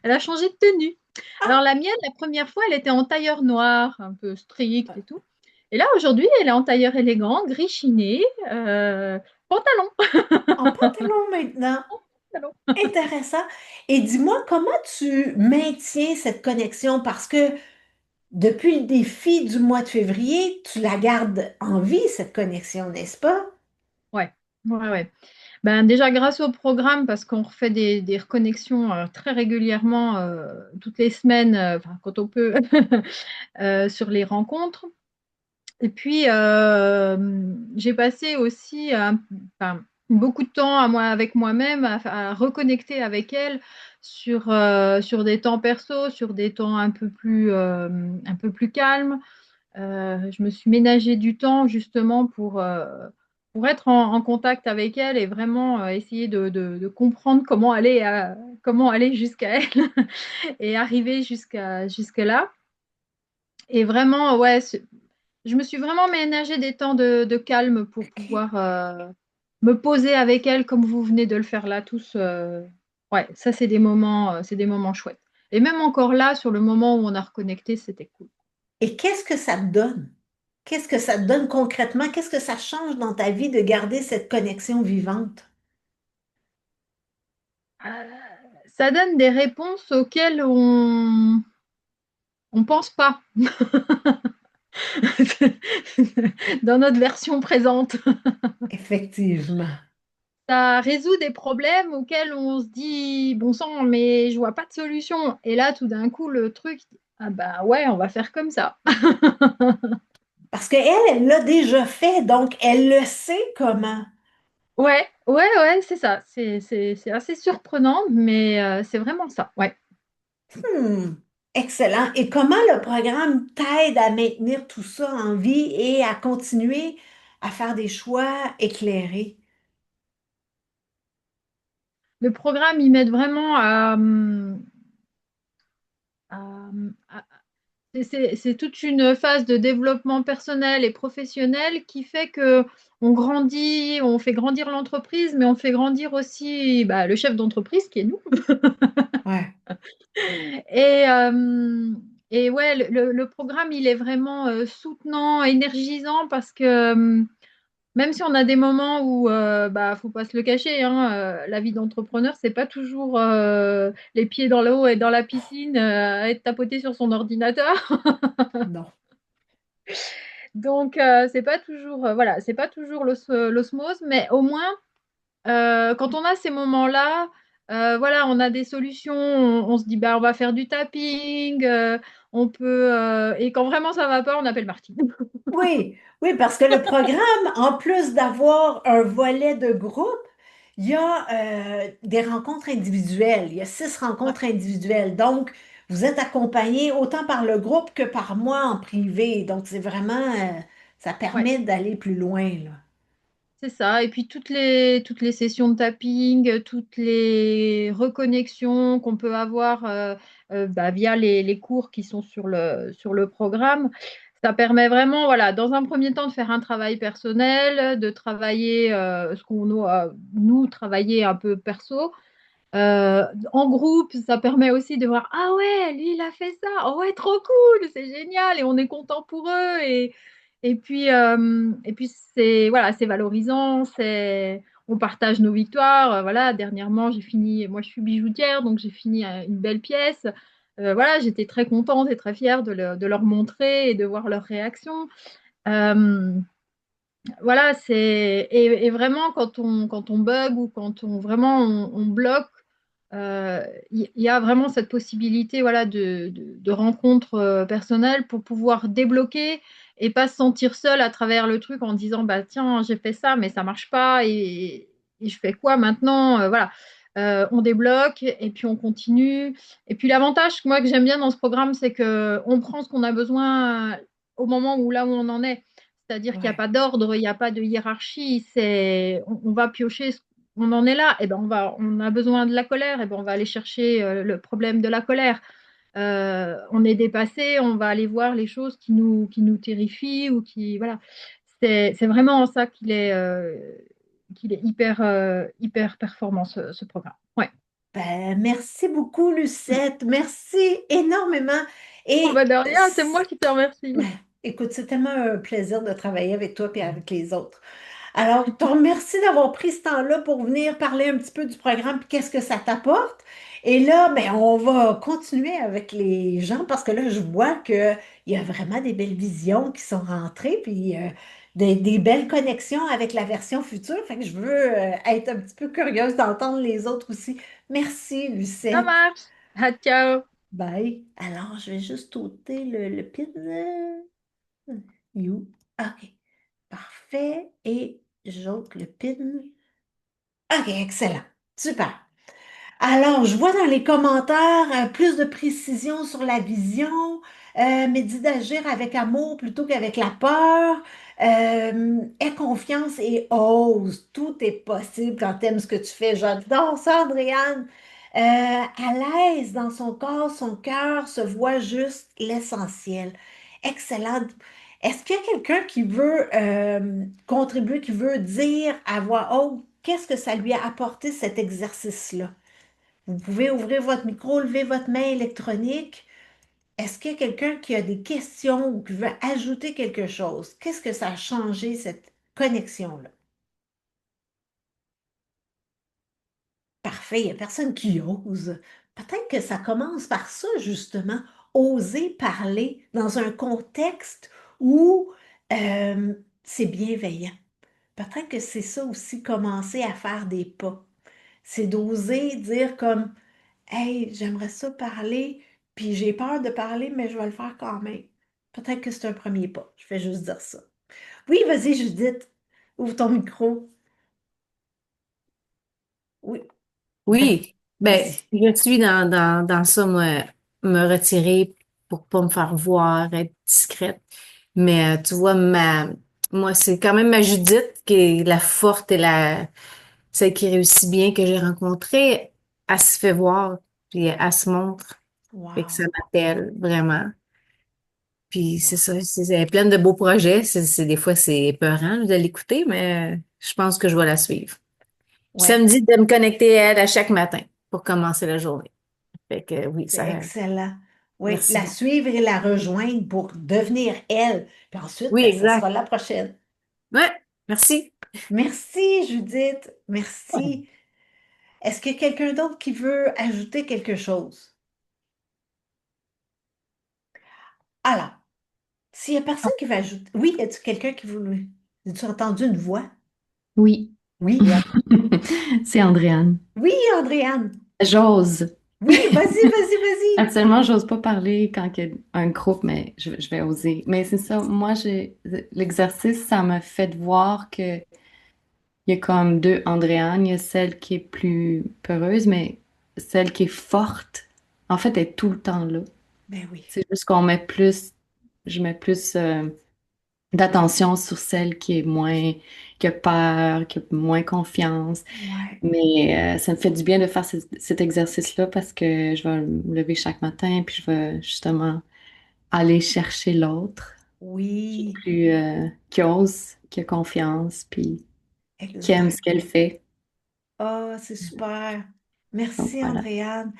Elle a changé de tenue. ah, Alors la mienne, la première fois, elle était en tailleur noir, un peu strict et tout. Et là, aujourd'hui, elle est en tailleur élégant, gris chiné, euh, pantalon. en pantalon maintenant. Pantalon. Intéressant. Et dis-moi, comment tu maintiens cette connexion? Parce que depuis le défi du mois de février, tu la gardes en vie, cette connexion, n'est-ce pas? Ouais, ouais, ouais. Ben, déjà, grâce au programme, parce qu'on refait des reconnexions très régulièrement, toutes les semaines, enfin, quand on peut, sur les rencontres. Et puis, j'ai passé aussi enfin, beaucoup de temps avec moi-même à reconnecter avec elle sur des temps perso, sur des temps un peu plus calmes. Je me suis ménagé du temps justement pour être en contact avec elle et vraiment essayer de comprendre comment aller jusqu'à elle et arriver jusque là. Et vraiment, ouais, je me suis vraiment ménagé des temps de calme pour OK. pouvoir me poser avec elle comme vous venez de le faire là tous. Ouais, ça c'est des moments chouettes. Et même encore là, sur le moment où on a reconnecté, c'était cool. Et qu'est-ce que ça te donne? Qu'est-ce que ça te donne concrètement? Qu'est-ce que ça change dans ta vie de garder cette connexion vivante? Euh, Ça donne des réponses auxquelles on pense pas dans notre version présente. Effectivement. Ça résout des problèmes auxquels on se dit bon sang, mais je vois pas de solution. Et là, tout d'un coup, le truc, ah bah ouais, on va faire comme ça. Parce qu'elle, elle l'a déjà fait, donc elle le sait comment. Ouais, ouais, ouais, c'est ça. C'est assez surprenant, mais c'est vraiment ça. Ouais. Hmm, excellent. Et comment le programme t'aide à maintenir tout ça en vie et à continuer à faire des choix éclairés? Le programme, il m'aide vraiment à- à- c'est toute une phase de développement personnel et professionnel qui fait que on grandit, on fait grandir l'entreprise, mais on fait grandir aussi bah, le chef d'entreprise qui est nous. Ouais. Et, et ouais, le programme, il est vraiment soutenant, énergisant parce que même si on a des moments où, bah, faut pas se le cacher, hein, la vie d'entrepreneur, c'est pas toujours les pieds dans l'eau et dans la piscine, à être tapoté sur son ordinateur. Non. Donc, c'est pas toujours, voilà, c'est pas toujours l'osmose, mais au moins, quand on a ces moments-là, voilà, on a des solutions, on se dit, bah, on va faire du tapping, on peut, et quand vraiment ça va pas, on appelle Martine. Oui, oui, parce que le programme, en plus d'avoir un volet de groupe, il y a des rencontres individuelles. Il y a 6 rencontres individuelles. Donc, vous êtes accompagné autant par le groupe que par moi en privé. Donc, c'est vraiment, ça Ouais. permet d'aller plus loin, là. C'est ça. Et puis toutes les sessions de tapping, toutes les reconnexions qu'on peut avoir bah, via les cours qui sont sur le programme, ça permet vraiment, voilà, dans un premier temps de faire un travail personnel, de travailler ce qu'on doit, nous, travailler un peu perso. En groupe, ça permet aussi de voir, ah ouais, lui, il a fait ça. Oh ouais, trop cool, c'est génial. Et on est content pour eux. Et puis c'est voilà, c'est valorisant. on partage nos victoires. Voilà, dernièrement, j'ai fini, moi je suis bijoutière, donc j'ai fini une belle pièce. Voilà, j'étais très contente et très fière de leur montrer et de voir leur réaction. Euh, voilà, et vraiment quand on bug ou quand on vraiment on bloque, il y a vraiment cette possibilité voilà de rencontres personnelles pour pouvoir débloquer et pas se sentir seul à travers le truc en disant bah tiens j'ai fait ça mais ça marche pas et je fais quoi maintenant. Voilà. On débloque et puis on continue et puis l'avantage moi que j'aime bien dans ce programme c'est que on prend ce qu'on a besoin au moment où là où on en est. C'est-à-dire qu'il n'y a Ouais. pas d'ordre, il n'y a pas de hiérarchie. On va piocher, on en est là. Et ben on a besoin de la colère. Et ben on va aller chercher le problème de la colère. On est dépassé, on va aller voir les choses qui nous terrifient ou qui, voilà. C'est vraiment en ça qu'il est hyper performant ce programme. Ouais. Ben, merci beaucoup, Lucette. Merci énormément. Oh, bah Et de rien, c'est moi qui te remercie. ben, écoute, c'est tellement un plaisir de travailler avec toi et avec les autres. Alors, je te remercie d'avoir pris ce temps-là pour venir parler un petit peu du programme et qu'est-ce que ça t'apporte. Et là, ben, on va continuer avec les gens parce que là, je vois qu'il y a vraiment des belles visions qui sont rentrées, puis des belles connexions avec la version future. Fait que je veux être un petit peu curieuse d'entendre les autres aussi. Merci, Ça Lucette. marche. Ah, ciao. Bye. Alors, je vais juste ôter le pin. You. OK. Parfait. Et j'ôte le pin. OK, excellent. Super. Alors, je vois dans les commentaires plus de précision sur la vision, mais dit d'agir avec amour plutôt qu'avec la peur. Aie confiance et ose. Tout est possible quand tu aimes ce que tu fais. J'adore ça, Andréane. À l'aise dans son corps, son cœur se voit juste l'essentiel. Excellent. Est-ce qu'il y a quelqu'un qui veut contribuer, qui veut dire à voix haute qu'est-ce que ça lui a apporté cet exercice-là? Vous pouvez ouvrir votre micro, lever votre main électronique. Est-ce qu'il y a quelqu'un qui a des questions ou qui veut ajouter quelque chose? Qu'est-ce que ça a changé, cette connexion-là? Parfait, il n'y a personne qui ose. Peut-être que ça commence par ça, justement, oser parler dans un contexte où c'est bienveillant. Peut-être que c'est ça aussi, commencer à faire des pas. C'est d'oser dire comme hey, j'aimerais ça parler, puis j'ai peur de parler, mais je vais le faire quand même. Peut-être que c'est un premier pas. Je vais juste dire ça. Oui, vas-y, Judith. Ouvre ton micro. Oui, Oui, ben, vas-y. je suis dans ça, moi, me retirer pour pas me faire voir, être discrète. Mais tu vois, moi, c'est quand même ma Judith qui est la forte et celle qui réussit bien que j'ai rencontrée. Elle se fait voir, puis elle se montre. Fait que ça Wow. m'appelle vraiment. Puis c'est Wow. ça, elle est pleine de beaux projets. Des fois, c'est épeurant de l'écouter, mais je pense que je vais la suivre. Puis ça Ouais, me dit de me connecter à elle à chaque matin pour commencer la journée. Fait que oui, c'est ça. excellent. Oui, Merci la beaucoup. suivre et la rejoindre pour devenir elle. Puis ensuite, Oui, ben, ça sera exact. la prochaine. Ouais, merci. Merci, Judith. Ouais. Merci. Est-ce qu'il y a quelqu'un d'autre qui veut ajouter quelque chose? Alors, s'il y a personne qui va ajouter. Oui, y a-t-il quelqu'un qui veut. As-tu entendu une voix? Oui, Oui, c'est Andréane. oui, Andréane. J'ose. Oui, vas-y, vas-y, vas-y. Absolument, j'ose pas parler quand il y a un groupe, mais je vais oser. Mais c'est ça, moi, l'exercice, ça m'a fait voir que il y a comme deux Andréane. Il y a celle qui est plus peureuse, mais celle qui est forte, en fait, elle est tout le temps là. Ben oui. C'est juste je mets plus d'attention sur celle qui est moins, qui a peur, qui a moins confiance. Ouais. Mais ça me fait du bien de faire cet exercice-là parce que je vais me lever chaque matin puis je vais justement aller chercher l'autre qui est Oui, plus, qui ose, qui a confiance puis qui aime ce exact. qu'elle fait. Ah, c'est super. Donc Merci, voilà. Andréane.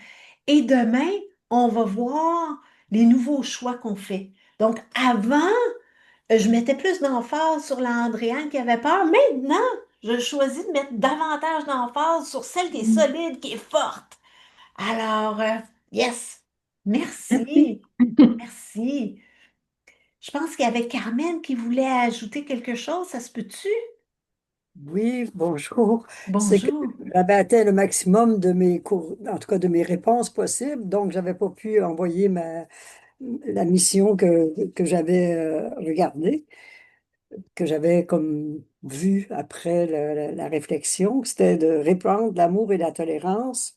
Et demain, on va voir les nouveaux choix qu'on fait. Donc, avant, je mettais plus d'emphase sur la Andréane qui avait peur. Maintenant, je choisis de mettre davantage d'emphase sur celle qui est solide, qui est forte. Alors, yes, Merci. merci, merci. Je pense qu'il y avait Carmen qui voulait ajouter quelque chose, ça se peut-tu? Oui, bonjour. C'est que Bonjour. j'avais atteint le maximum de mes cours, en tout cas de mes réponses possibles, donc j'avais pas pu envoyer la mission que j'avais regardée, que j'avais comme vue après la réflexion, que c'était de répandre l'amour et la tolérance,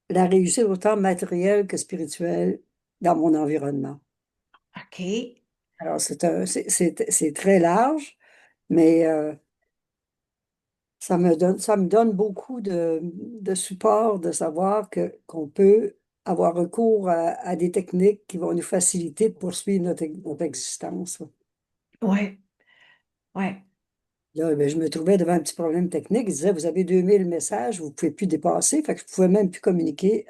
la réussite autant matérielle que spirituelle dans mon environnement. OK. Alors, c'est très large, mais ça me donne beaucoup de support de savoir qu'on peut avoir recours à des techniques qui vont nous faciliter de poursuivre notre existence. Ouais, ouais. Là, ben, je me trouvais devant un petit problème technique. Il disait, vous avez 2000 messages, vous ne pouvez plus dépasser. Fait que je ne pouvais même plus communiquer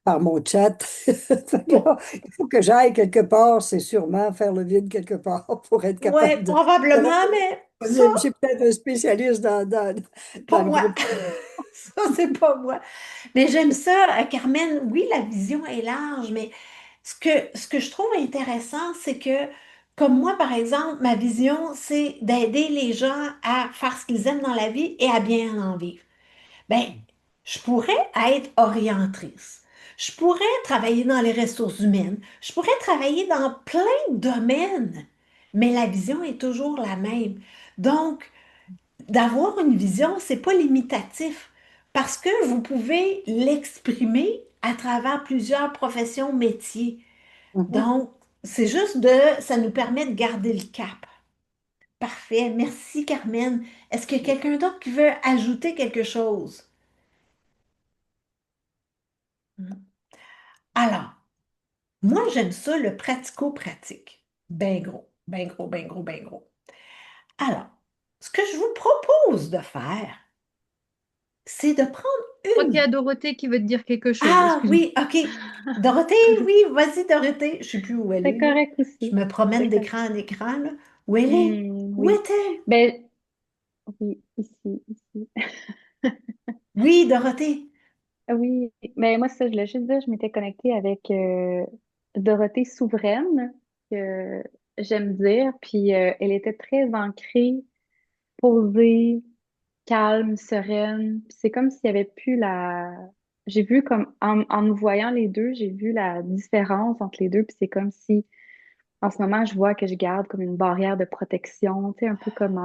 par mon chat. Fait que là, il faut que j'aille quelque part, c'est sûrement faire le vide quelque part pour être Ouais, capable de probablement, répondre. mais ça, J'ai peut-être un spécialiste pas dans le moi. groupe. Ça, c'est pas moi. Mais j'aime ça, Carmen. Oui, la vision est large, mais ce que je trouve intéressant, c'est que, comme moi, par exemple, ma vision, c'est d'aider les gens à faire ce qu'ils aiment dans la vie et à bien en vivre. Ben, je pourrais être orientrice. Je pourrais travailler dans les ressources humaines. Je pourrais travailler dans plein de domaines. Mais la vision est toujours la même. Donc, d'avoir une vision, c'est pas limitatif parce que vous pouvez l'exprimer à travers plusieurs professions, métiers. Mhm. Donc, c'est juste ça nous permet de garder le cap. Parfait. Merci, Carmen. Est-ce qu'il y a quelqu'un d'autre qui veut ajouter quelque chose? Alors, moi, j'aime ça, le pratico-pratique. Ben gros, ben gros, ben gros, ben gros. Alors, ce que je vous propose de faire, c'est de prendre Je crois qu'il y une. a Dorothée qui veut te dire quelque chose, Ah excuse-moi. oui, OK. Dorothée, oui, vas-y, Dorothée. Je sais plus où elle C'est est, là. correct Je aussi. me promène C'est correct. d'écran en écran, là. Où elle est? Où Oui. est-elle? Ben, oui, ici. Oui, Dorothée. Oui, mais moi, ça, je voulais juste dire, je m'étais connectée avec Dorothée Souveraine, que j'aime dire, puis elle était très ancrée, posée, calme, sereine. Puis c'est comme s'il y avait plus la... J'ai vu comme, en nous voyant les deux, j'ai vu la différence entre les deux, puis c'est comme si en ce moment, je vois que je garde comme une barrière de protection, tu sais, un peu comme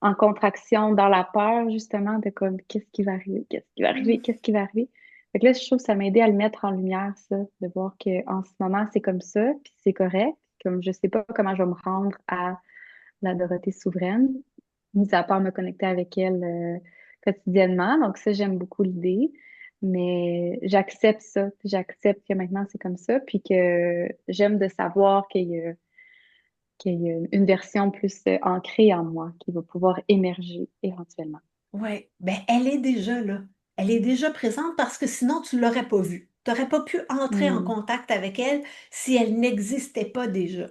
en contraction, dans la peur, justement, de comme qu'est-ce qui va arriver, qu'est-ce qui va arriver, qu'est-ce qui va arriver. Fait que là, je trouve que ça m'a aidé à le mettre en lumière, ça, de voir qu'en ce moment, c'est comme ça, puis c'est correct. Comme je sais pas comment je vais me rendre à la Dorothée souveraine, mis à part me connecter avec elle quotidiennement. Donc ça, j'aime beaucoup l'idée. Mais j'accepte ça. J'accepte que maintenant c'est comme ça. Puis que j'aime de savoir qu'il y a une version plus ancrée en moi qui va pouvoir émerger éventuellement. Oui, ben elle est déjà là. Elle est déjà présente parce que sinon, tu ne l'aurais pas vue. Tu n'aurais pas pu entrer en Hmm. contact avec elle si elle n'existait pas déjà.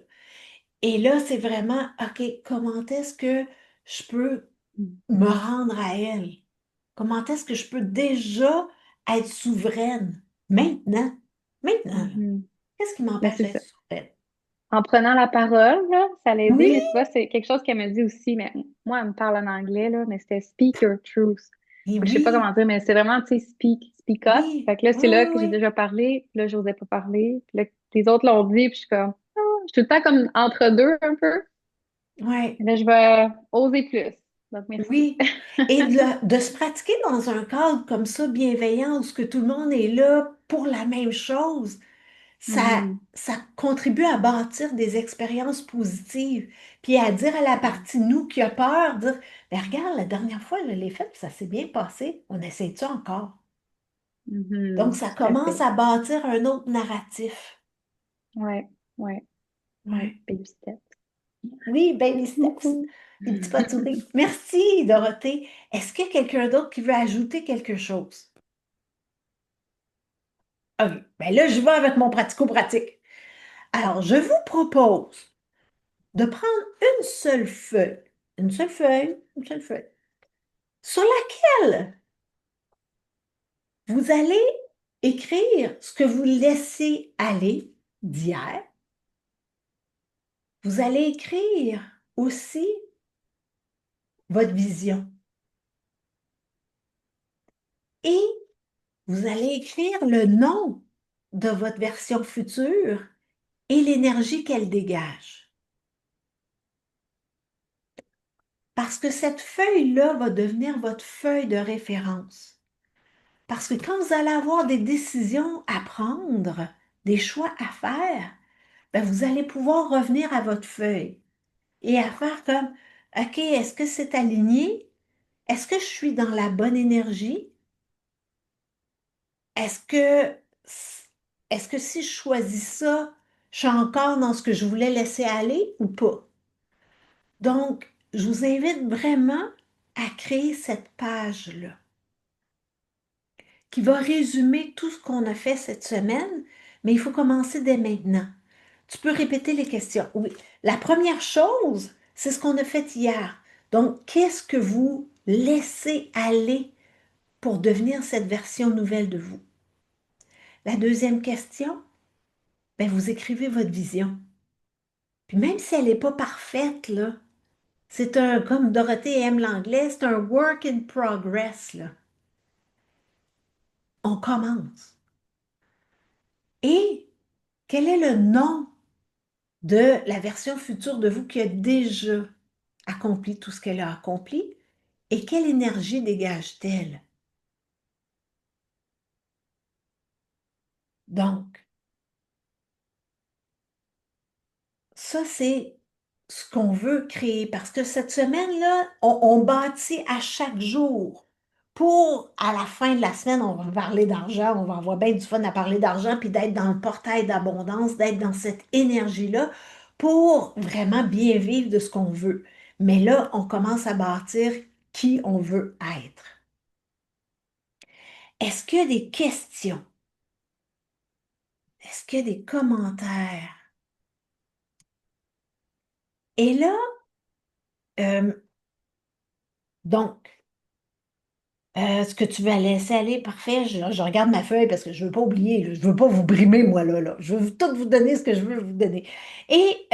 Et là, c'est vraiment, OK, comment est-ce que je peux Hmm. me rendre à elle? Comment est-ce que je peux déjà être souveraine maintenant? Maintenant, là. Mhm. Qu'est-ce qui Ben, m'empêche c'est d'être ça. souveraine? En prenant la parole, là, ça l'a aidé, Oui, mais tu vois, c'est quelque chose qu'elle me dit aussi, mais moi, elle me parle en anglais, là, mais c'était speak your truth. et Je sais pas oui, comment dire, mais c'est vraiment, tu sais, speak up. oui, Fait que là, oui, c'est là oui, que j'ai oui. déjà parlé, puis là, j'osais pas parler, puis là, les autres l'ont dit, puis je suis comme, ah, je suis tout le temps comme entre deux un peu. Ouais. Et là, je vais oser plus. Donc, merci. Oui, et de se pratiquer dans un cadre comme ça, bienveillant, où ce que tout le monde est là pour la même chose, ça, Mhm. ça contribue à bâtir des expériences positives, puis à dire à la partie nous qui a peur, dire, mais regarde, la dernière fois, je l'ai fait, puis ça s'est bien passé, on essaie-tu encore? Donc, Mhm. ça Tout à commence fait. à bâtir un autre narratif. Ouais, ouais. Ouais. Baby step. Oui, baby Merci steps, beaucoup. des petits pas tourés. Merci, Dorothée. Est-ce qu'il y a quelqu'un d'autre qui veut ajouter quelque chose? OK. Ben là, je vais avec mon pratico-pratique. Alors, je vous propose de prendre une seule feuille, une seule feuille, sur laquelle vous allez écrire ce que vous laissez aller d'hier. Vous allez écrire aussi votre vision. Et vous allez écrire le nom de votre version future et l'énergie qu'elle dégage. Parce que cette feuille-là va devenir votre feuille de référence. Parce que quand vous allez avoir des décisions à prendre, des choix à faire, ben vous allez pouvoir revenir à votre feuille et à faire comme, OK, est-ce que c'est aligné? Est-ce que je suis dans la bonne énergie? Est-ce que, est-ce que si je choisis ça, je suis encore dans ce que je voulais laisser aller ou pas? Donc, je vous invite vraiment à créer cette page-là qui va résumer tout ce qu'on a fait cette semaine, mais il faut commencer dès maintenant. Tu peux répéter les questions. Oui. La première chose, c'est ce qu'on a fait hier. Donc, qu'est-ce que vous laissez aller pour devenir cette version nouvelle de vous? La deuxième question, ben, vous écrivez votre vision. Puis même si elle n'est pas parfaite, là, c'est un, comme Dorothée aime l'anglais, c'est un work in progress, là. On commence. Et quel est le nom de la version future de vous qui a déjà accompli tout ce qu'elle a accompli? Et quelle énergie dégage-t-elle? Donc, ça, c'est ce qu'on veut créer parce que cette semaine-là, on bâtit à chaque jour. Pour, à la fin de la semaine, on va parler d'argent, on va avoir bien du fun à parler d'argent, puis d'être dans le portail d'abondance, d'être dans cette énergie-là pour vraiment bien vivre de ce qu'on veut. Mais là, on commence à bâtir qui on veut être. Est-ce qu'il y a des questions? Est-ce qu'il y a des commentaires? Et là, euh, donc, ce que tu vas laisser aller, parfait. Je regarde ma feuille parce que je ne veux pas oublier. Je ne veux pas vous brimer, moi, là. Je veux tout vous donner ce que je veux vous donner. Et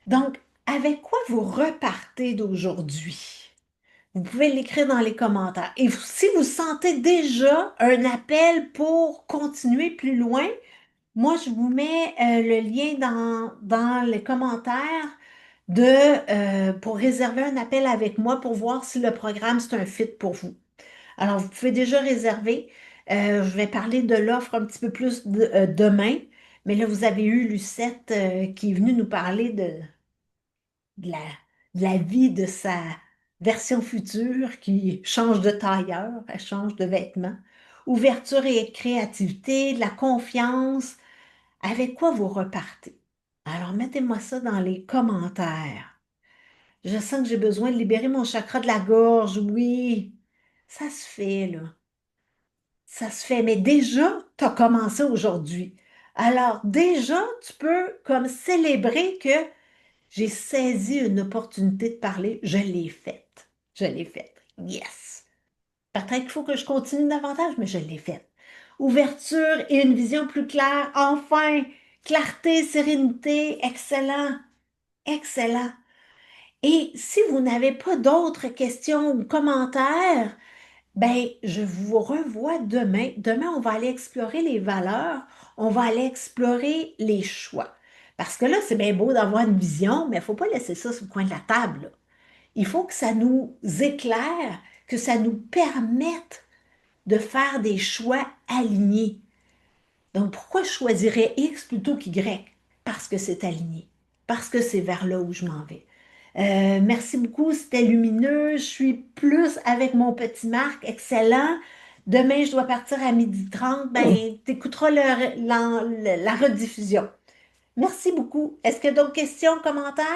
donc, avec quoi vous repartez d'aujourd'hui? Vous pouvez l'écrire dans les commentaires. Et si vous sentez déjà un appel pour continuer plus loin, moi, je vous mets le lien dans les commentaires pour réserver un appel avec moi pour voir si le programme, c'est un fit pour vous. Alors, vous pouvez déjà réserver. Je vais parler de l'offre un petit peu plus demain. Mais là, vous avez eu Lucette qui est venue nous parler de la, de la vie de sa version future qui change de tailleur, elle change de vêtements. Ouverture et créativité, de la confiance. Avec quoi vous repartez? Alors, mettez-moi ça dans les commentaires. Je sens que j'ai besoin de libérer mon chakra de la gorge. Oui, ça se fait, là. Ça se fait, mais déjà, tu as commencé aujourd'hui. Alors, déjà, tu peux comme célébrer que j'ai saisi une opportunité de parler, je l'ai faite. Je l'ai faite. Yes. Peut-être qu'il faut que je continue davantage, mais je l'ai faite. Ouverture et une vision plus claire. Enfin, clarté, sérénité, excellent. Excellent. Et si vous n'avez pas d'autres questions ou commentaires, ben, je vous revois demain. Demain, on va aller explorer les valeurs, on va aller explorer les choix. Parce que là, c'est bien beau d'avoir une vision, mais il ne faut pas laisser ça sur le coin de la table, là. Il faut que ça nous éclaire, que ça nous permette de faire des choix alignés. Donc, pourquoi je choisirais X plutôt qu'Y? Parce que c'est aligné, parce que c'est vers là où je m'en vais. Merci beaucoup, c'était lumineux. Je suis plus avec mon petit Marc, excellent. Demain, je dois partir à 12h30. Ben, tu écouteras la rediffusion. Merci beaucoup. Est-ce qu'il y a d'autres questions, commentaires?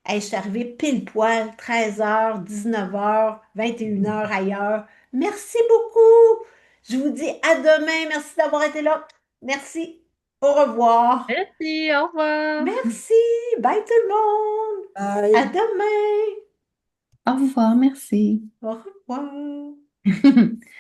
Hey, je suis arrivée pile poil, 13h, 19h, 21h ailleurs. Merci beaucoup. Je vous dis à demain. Merci d'avoir été là. Merci. Au revoir. Merci, au revoir. Merci. Bye tout le monde. À Bye. demain. Au revoir, merci. Au revoir.